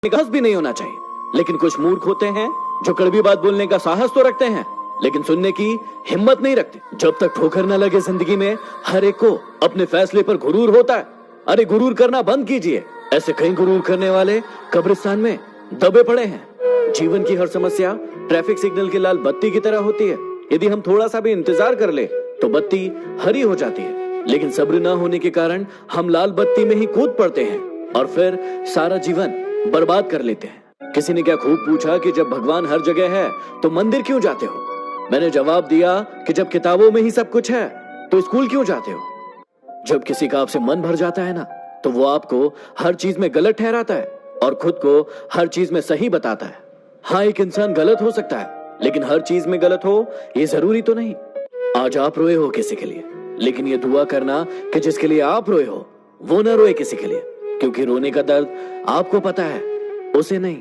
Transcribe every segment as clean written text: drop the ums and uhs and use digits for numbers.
साहस भी नहीं होना चाहिए। लेकिन कुछ मूर्ख होते हैं जो कड़वी बात बोलने का साहस तो रखते हैं लेकिन सुनने की हिम्मत नहीं रखते। जब तक ठोकर न लगे जिंदगी में हर एक को अपने फैसले पर गुरूर होता है। अरे गुरूर करना बंद कीजिए। ऐसे कई गुरूर करने वाले कब्रिस्तान में दबे पड़े हैं। जीवन की हर समस्या ट्रैफिक सिग्नल की लाल बत्ती की तरह होती है। यदि हम थोड़ा सा भी इंतजार कर ले तो बत्ती हरी हो जाती है, लेकिन सब्र न होने के कारण हम लाल बत्ती में ही कूद पड़ते हैं और फिर सारा जीवन बर्बाद कर लेते हैं। किसी ने क्या खूब पूछा कि जब भगवान हर जगह है तो मंदिर क्यों जाते हो? मैंने जवाब दिया कि जब किताबों में ही सब कुछ है तो स्कूल क्यों जाते हो? जब किसी का आपसे मन भर जाता है ना तो वो आपको हर चीज में गलत ठहराता है और खुद को हर चीज में सही बताता है। हाँ, एक इंसान गलत हो सकता है लेकिन हर चीज में गलत हो ये जरूरी तो नहीं। आज आप रोए हो किसी के लिए, लेकिन ये दुआ करना कि जिसके लिए आप रोए हो वो ना रोए किसी के लिए, क्योंकि रोने का दर्द आपको पता है, उसे नहीं।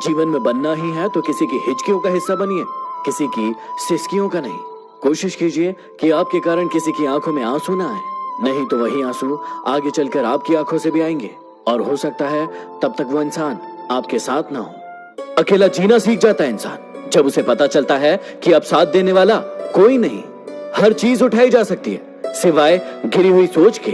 जीवन में बनना ही है तो किसी की हिचकियों का हिस्सा बनिए, किसी की सिसकियों का नहीं। कोशिश कीजिए कि आपके कारण किसी की आंखों में आंसू ना आए, नहीं तो वही आंसू आगे चलकर आपकी आंखों से भी आएंगे और हो सकता है तब तक वो इंसान आपके साथ ना हो। अकेला जीना सीख जाता है इंसान जब उसे पता चलता है कि अब साथ देने वाला कोई नहीं। हर चीज उठाई जा सकती है सिवाय गिरी हुई सोच के।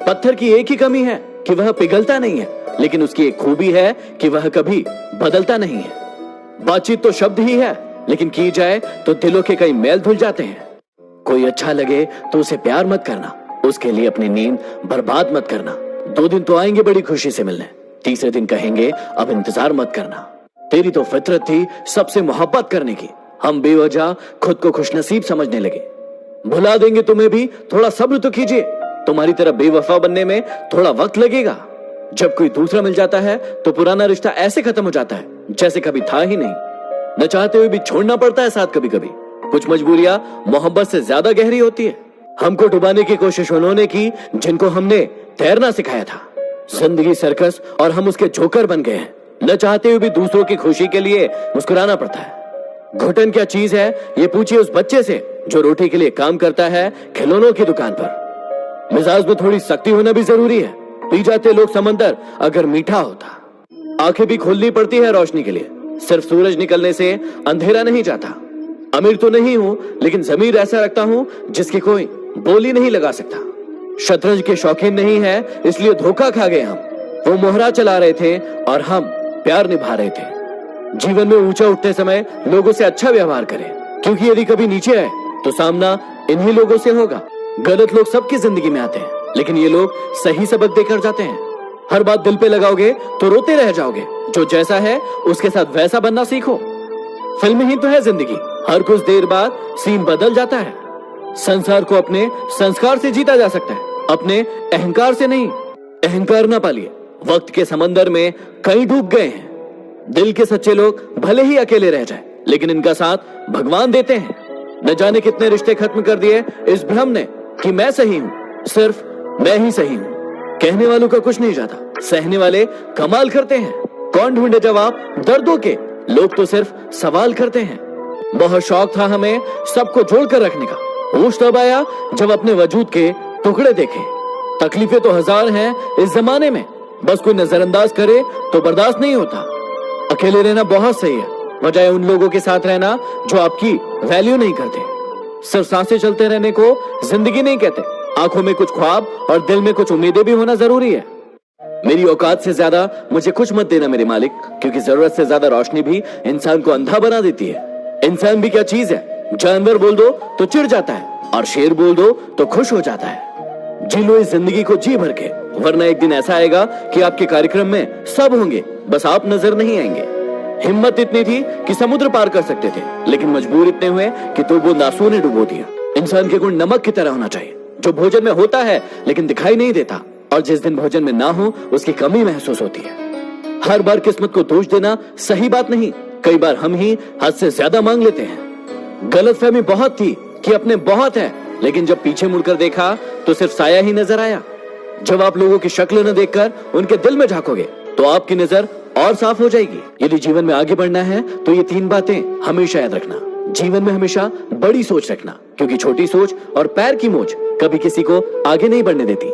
पत्थर की एक ही कमी है कि वह पिघलता नहीं है, लेकिन उसकी एक खूबी है कि वह कभी बदलता नहीं है। बातचीत तो शब्द ही है, लेकिन की जाए तो दिलों के कई मैल धुल जाते हैं। कोई अच्छा लगे तो उसे प्यार मत करना, उसके लिए अपनी नींद बर्बाद मत करना। 2 दिन तो आएंगे बड़ी खुशी से मिलने, तीसरे दिन कहेंगे अब इंतजार मत करना। तेरी तो फितरत थी सबसे मोहब्बत करने की, हम बेवजह खुद को खुशनसीब समझने लगे। भुला देंगे तुम्हें भी, थोड़ा सब्र तो कीजिए। तुम्हारी तरह बेवफा बनने में थोड़ा वक्त लगेगा। जब कोई दूसरा मिल जाता है तो पुराना रिश्ता ऐसे खत्म हो जाता है जैसे कभी था ही नहीं। न चाहते हुए भी छोड़ना पड़ता है साथ कभी कभी। कुछ मजबूरियां मोहब्बत से ज्यादा गहरी होती है। हमको डुबाने की कोशिश उन्होंने की जिनको हमने तैरना सिखाया था। जिंदगी सर्कस और हम उसके जोकर बन गए हैं। न चाहते हुए भी दूसरों की खुशी के लिए मुस्कुराना पड़ता है। घुटन क्या चीज है ये पूछिए उस बच्चे से जो रोटी के लिए काम करता है खिलौनों की दुकान पर। मिजाज में थोड़ी सख्ती होना भी जरूरी है। पी जाते लोग समंदर अगर मीठा होता। आंखें भी खोलनी पड़ती है रोशनी के लिए। सिर्फ सूरज निकलने से अंधेरा नहीं जाता। अमीर तो नहीं हूं लेकिन जमीर ऐसा रखता हूं जिसकी कोई बोली नहीं लगा सकता। शतरंज के शौकीन नहीं है इसलिए धोखा खा गए हम। वो मोहरा चला रहे थे और हम प्यार निभा रहे थे। जीवन में ऊंचा उठते समय लोगों से अच्छा व्यवहार करें, क्योंकि यदि कभी नीचे आए तो सामना इन्हीं लोगों से होगा। गलत लोग सबकी जिंदगी में आते हैं, लेकिन ये लोग सही सबक देकर जाते हैं। हर बात दिल पे लगाओगे तो रोते रह जाओगे। जो जैसा है उसके साथ वैसा बनना सीखो। फिल्म ही तो है जिंदगी, हर कुछ देर बाद सीन बदल जाता है। संसार को अपने संस्कार से जीता जा सकता है, अपने अहंकार से नहीं। अहंकार ना पालिए, वक्त के समंदर में कई डूब गए हैं। दिल के सच्चे लोग भले ही अकेले रह जाए, लेकिन इनका साथ भगवान देते हैं। न जाने कितने रिश्ते खत्म कर दिए इस भ्रम ने कि मैं सही हूं, सिर्फ मैं ही सही हूं। कहने वालों का कुछ नहीं जाता, सहने वाले कमाल करते हैं। कौन ढूंढे जवाब दर्दों के, लोग तो सिर्फ सवाल करते हैं। बहुत शौक था हमें सबको जोड़कर रखने का। होश तब आया जब अपने वजूद के टुकड़े देखे। तकलीफें तो हजार हैं इस जमाने में, बस कोई नजरअंदाज करे तो बर्दाश्त नहीं होता। अकेले रहना बहुत सही है, बजाय उन लोगों के साथ रहना जो आपकी वैल्यू नहीं करते। सिर्फ सांसें चलते रहने को जिंदगी नहीं कहते। आंखों में कुछ ख्वाब और दिल में कुछ उम्मीदें भी होना जरूरी है। मेरी औकात से ज्यादा मुझे कुछ मत देना मेरे मालिक, क्योंकि जरूरत से ज्यादा रोशनी भी इंसान को अंधा बना देती है। इंसान भी क्या चीज है, जानवर बोल दो तो चिढ़ जाता है और शेर बोल दो तो खुश हो जाता है। जी लो इस जिंदगी को जी भर के, वरना एक दिन ऐसा आएगा कि आपके कार्यक्रम में सब होंगे, बस आप नजर नहीं आएंगे। हिम्मत इतनी थी कि समुद्र पार कर सकते थे, लेकिन मजबूर इतने हुए कि तो वो आंसुओं ने डुबो दिया। इंसान के गुण नमक की तरह होना चाहिए, जो भोजन में होता है लेकिन दिखाई नहीं देता, और जिस दिन भोजन में ना हो उसकी कमी महसूस होती है। हर बार किस्मत को दोष देना सही बात नहीं। कई बार हम ही हद से ज्यादा मांग लेते हैं। गलतफहमी बहुत थी कि अपने बहुत है, लेकिन जब पीछे मुड़कर देखा तो सिर्फ साया ही नजर आया। जब आप लोगों की शक्ल न देखकर उनके दिल में झांकोगे तो आपकी नजर और साफ हो जाएगी। यदि जीवन में आगे बढ़ना है तो ये 3 बातें हमेशा याद रखना। जीवन में हमेशा बड़ी सोच रखना, क्योंकि छोटी सोच और पैर की मोच कभी किसी को आगे नहीं बढ़ने देती।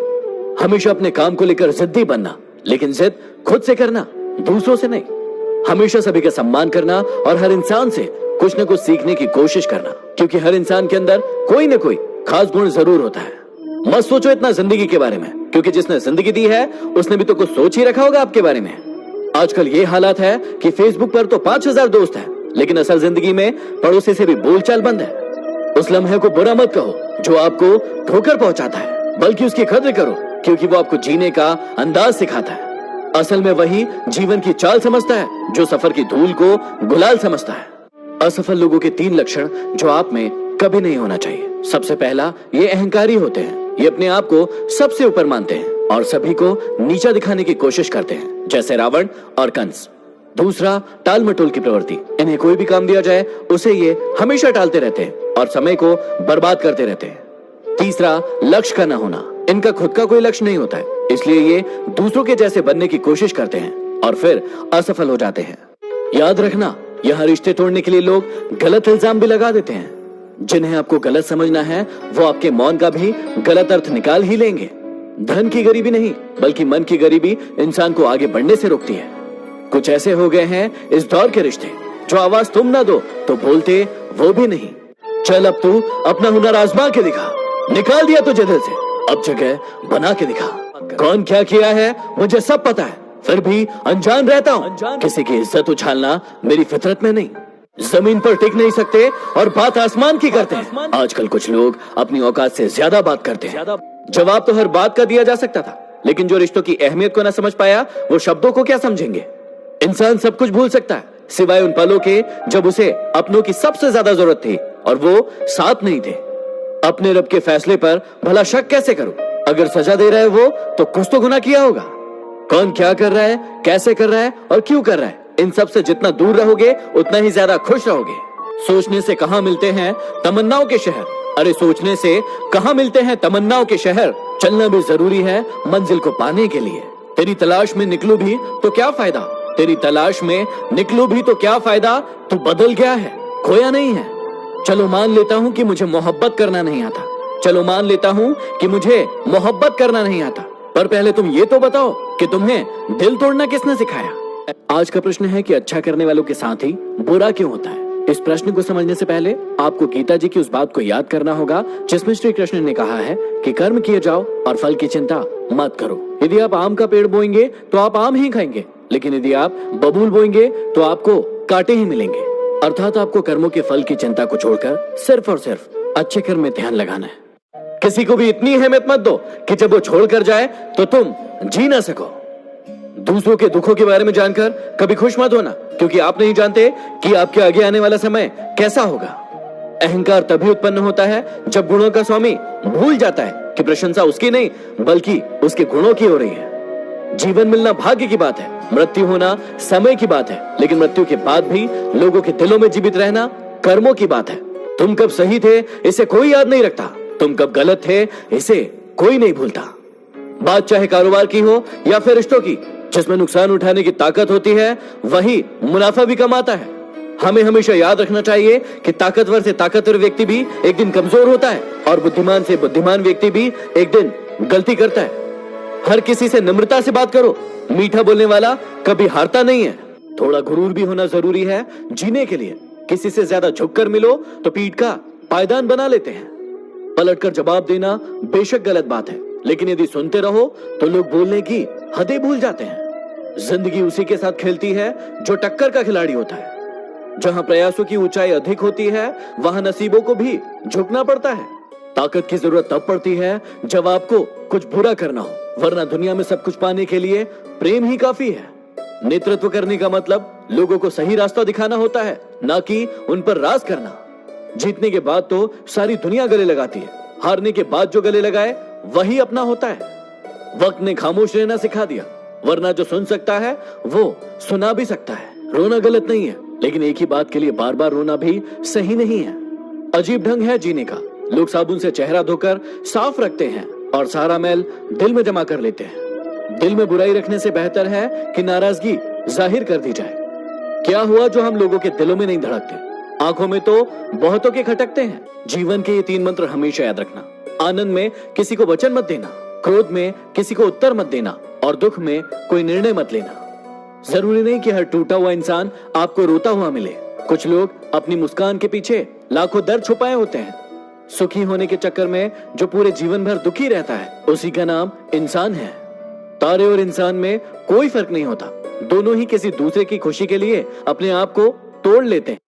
हमेशा अपने काम को लेकर जिद्दी बनना, लेकिन जिद खुद से करना, दूसरों से नहीं। हमेशा सभी का सम्मान करना और हर इंसान से कुछ न कुछ सीखने की कोशिश करना, क्योंकि हर इंसान के अंदर कोई न कोई खास गुण जरूर होता है। मत सोचो इतना जिंदगी के बारे में, क्योंकि जिसने जिंदगी दी है उसने भी तो कुछ सोच ही रखा होगा आपके बारे में। आजकल ये हालात है कि फेसबुक पर तो 5000 दोस्त हैं, लेकिन असल जिंदगी में पड़ोसी से भी बोलचाल बंद है। उस लम्हे को बुरा मत कहो जो आपको ठोकर पहुंचाता है, बल्कि उसकी कद्र करो, क्योंकि वो आपको जीने का अंदाज सिखाता है। असल में वही जीवन की चाल समझता है जो सफर की धूल को गुलाल समझता है। असफल लोगों के 3 लक्षण जो आप में कभी नहीं होना चाहिए। सबसे पहला, ये अहंकारी होते हैं। ये अपने आप को सबसे ऊपर मानते हैं और सभी को नीचा दिखाने की कोशिश करते हैं, जैसे रावण और कंस। दूसरा, टाल मटोल की प्रवृत्ति। इन्हें कोई भी काम दिया जाए उसे ये हमेशा टालते रहते हैं और समय को बर्बाद करते रहते हैं। तीसरा, लक्ष्य का न होना। इनका खुद का कोई लक्ष्य नहीं होता है, इसलिए ये दूसरों के जैसे बनने की कोशिश करते हैं और फिर असफल हो जाते हैं। याद रखना, यह रिश्ते तोड़ने के लिए लोग गलत इल्जाम भी लगा देते हैं। जिन्हें आपको गलत समझना है वो आपके मौन का भी गलत अर्थ निकाल ही लेंगे। धन की गरीबी नहीं, बल्कि मन की गरीबी इंसान को आगे बढ़ने से रोकती है। कुछ ऐसे हो गए हैं इस दौर के रिश्ते, जो आवाज तुम ना दो तो बोलते वो भी नहीं। चल अब तू अपना हुनर आजमा के दिखा। निकाल दिया तुझे दिल से, अब जगह बना के दिखा। कौन क्या किया है मुझे सब पता है, फिर भी अनजान रहता हूँ। किसी की इज्जत उछालना मेरी फितरत में नहीं। जमीन पर टिक नहीं सकते और बात आसमान की करते हैं। आजकल कुछ लोग अपनी औकात से ज्यादा बात करते हैं। जवाब तो हर बात का दिया जा सकता था, लेकिन जो रिश्तों की अहमियत को ना समझ पाया वो शब्दों को क्या समझेंगे। इंसान सब कुछ भूल सकता है, सिवाय उन पलों के जब उसे अपनों की सबसे ज्यादा जरूरत थी और वो साथ नहीं थे। अपने रब के फैसले पर भला शक कैसे करूं? अगर सजा दे रहा है वो तो कुछ तो गुनाह किया होगा। कौन क्या कर रहा है, कैसे कर रहा है और क्यों कर रहा है, इन सब से जितना दूर रहोगे उतना ही ज्यादा खुश रहोगे। सोचने से कहां मिलते हैं तमन्नाओं के शहर। अरे सोचने से कहां मिलते हैं तमन्नाओं के शहर। चलना भी जरूरी है मंजिल को पाने के लिए। तेरी तलाश में निकलूं भी तो क्या फायदा, तेरी तलाश में निकलूं भी तो क्या फायदा। तू बदल गया है, खोया नहीं है। चलो मान लेता हूँ कि मुझे मोहब्बत करना नहीं आता, चलो मान लेता हूँ कि मुझे मोहब्बत करना नहीं आता, पर पहले तुम ये तो बताओ कि तुम्हें दिल तोड़ना किसने सिखाया। आज का प्रश्न है कि अच्छा करने वालों के साथ ही बुरा क्यों होता है। इस प्रश्न को समझने से पहले आपको गीता जी की उस बात को याद करना होगा जिसमें श्री कृष्ण ने कहा है कि कर्म किए जाओ और फल की चिंता मत करो। यदि आप आम का पेड़ बोएंगे तो आप आम ही खाएंगे, लेकिन यदि आप बबूल बोएंगे तो आपको कांटे ही मिलेंगे। अर्थात आपको कर्मों के फल की चिंता को छोड़कर सिर्फ और सिर्फ अच्छे कर्म में ध्यान लगाना है। किसी को भी इतनी अहमियत मत दो कि जब वो छोड़ कर जाए तो तुम जी ना सको। दूसरों के दुखों के बारे में जानकर कभी खुश मत होना, क्योंकि आप नहीं जानते कि आपके आगे आने वाला समय कैसा होगा। अहंकार तभी उत्पन्न होता है जब गुणों का स्वामी भूल जाता है कि प्रशंसा उसकी नहीं बल्कि उसके गुणों की हो रही है। जीवन मिलना भाग्य की बात है, मृत्यु होना समय की बात है, लेकिन मृत्यु के बाद भी लोगों के दिलों में जीवित रहना कर्मों की बात है। तुम कब सही थे इसे कोई याद नहीं रखता, तुम कब गलत थे इसे कोई नहीं भूलता। बात चाहे कारोबार की हो या फिर रिश्तों की, जिसमें नुकसान उठाने की ताकत होती है वही मुनाफा भी कमाता है। हमें हमेशा याद रखना चाहिए कि ताकतवर से ताकतवर व्यक्ति भी एक दिन कमजोर होता है और बुद्धिमान से बुद्धिमान व्यक्ति भी एक दिन गलती करता है। हर किसी से नम्रता से बात करो, मीठा बोलने वाला कभी हारता नहीं है। थोड़ा गुरूर भी होना जरूरी है जीने के लिए। किसी से ज्यादा झुककर मिलो तो पीठ का पायदान बना लेते हैं। पलटकर जवाब देना बेशक गलत बात है, लेकिन यदि सुनते रहो तो लोग बोलने की हदें भूल जाते हैं। जिंदगी उसी के साथ खेलती है जो टक्कर का खिलाड़ी होता है। जहां प्रयासों की ऊंचाई अधिक होती है वहां नसीबों को भी झुकना पड़ता है। ताकत की जरूरत तब पड़ती है जब आपको कुछ बुरा करना हो, वरना दुनिया में सब कुछ पाने के लिए प्रेम ही काफी है। नेतृत्व करने का मतलब लोगों को सही रास्ता दिखाना होता है, ना कि उन पर राज करना। जीतने के बाद तो सारी दुनिया गले लगाती है, हारने के बाद जो गले लगाए वही अपना होता है। वक्त ने खामोश रहना सिखा दिया, वरना जो सुन सकता है वो सुना भी सकता है। रोना गलत नहीं है, लेकिन एक ही बात के लिए बार बार रोना भी सही नहीं है। अजीब ढंग है जीने का। लोग साबुन से चेहरा धोकर साफ रखते हैं और सारा मैल दिल में जमा कर लेते हैं। दिल में बुराई रखने से बेहतर है कि नाराजगी जाहिर कर दी जाए। क्या हुआ जो हम लोगों के दिलों में नहीं धड़कते, आंखों में तो बहुतों के खटकते हैं। जीवन के ये 3 मंत्र हमेशा याद रखना। आनंद में किसी को वचन मत देना, क्रोध में किसी को उत्तर मत देना और दुख में कोई निर्णय मत लेना। जरूरी नहीं कि हर टूटा हुआ इंसान आपको रोता हुआ मिले। कुछ लोग अपनी मुस्कान के पीछे लाखों दर्द छुपाए होते हैं। सुखी होने के चक्कर में जो पूरे जीवन भर दुखी रहता है, उसी का नाम इंसान है। तारे और इंसान में कोई फर्क नहीं होता, दोनों ही किसी दूसरे की खुशी के लिए अपने आप को तोड़ लेते हैं।